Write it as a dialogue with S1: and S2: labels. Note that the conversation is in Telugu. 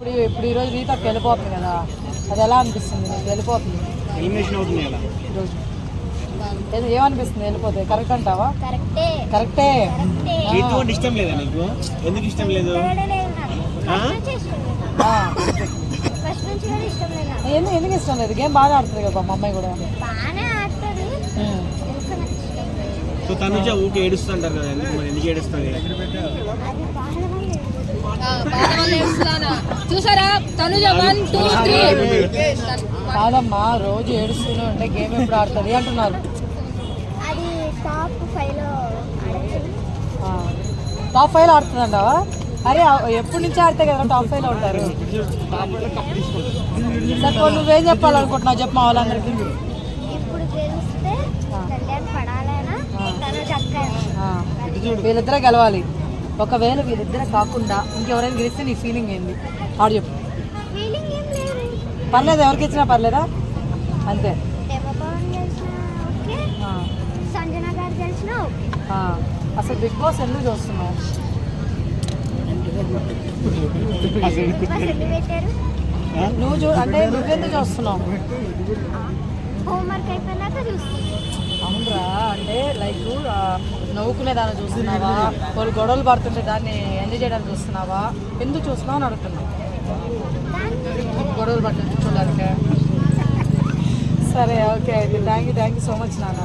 S1: ఇప్పుడు ఈరోజు రీతకు వెళ్ళిపోతుంది కదా, అది ఎలా అనిపిస్తుంది? నీకు వెళ్ళిపోతుంది ఈరోజు ఏమనిపిస్తుంది? వెళ్ళిపోతే కరెక్ట్ అంటావా? కరెక్టే.
S2: ఇష్టం లేదా నీకు? ఎందుకు ఇష్టం లేదు?
S1: ఎందుకు ఇష్టం లేదు? గేమ్ బాగా ఆడుతుంది కదా మా అమ్మాయి కూడా.
S2: సో తనుజ ఊకే ఏడుస్తుంటారు కదా, ఎందుకు ఏడుస్తుంది?
S3: చూసారా తనుజ 1 2 3
S1: కాదమ్మా, రోజు ఏడుస్తూనే ఉంటే గేమ్ ఎప్పుడు ఆడుతుంది అంటున్నారు. టాప్ 5 ఆడుతుంది అంటావా? అరే ఎప్పటి నుంచి ఆడితే కదా టాప్ 5 ఉంటారు. సరే నువ్వేం చెప్పాలనుకుంటున్నావు చెప్పు మా వాళ్ళందరికీ. వీళ్ళిద్దరే గెలవాలి. ఒకవేళ వీళ్ళిద్దరే కాకుండా ఇంకెవరైనా గెలిస్తే నీ ఫీలింగ్ ఏంది? ఆడు చెప్పు. పర్లేదు, ఎవరికి ఇచ్చినా పర్లేదా? అంతే. అసలు బిగ్ బాస్ ఎందుకు చూస్తున్నావు? నువ్వు అంటే నువ్వెందుకు చూస్తున్నావు? అవునరా, అంటే లైక్ నవ్వుకునే దాన్ని చూస్తున్నావా, వాళ్ళు గొడవలు పడుతుంటే దాన్ని ఎంజాయ్ చేయడానికి చూస్తున్నావా? ఎందుకు చూస్తున్నావు అని అడుగుతున్నావు. గొడవలు పడుతుంది చూడడానికి. సరే ఓకే అయితే థ్యాంక్ యూ సో మచ్ నాన్న.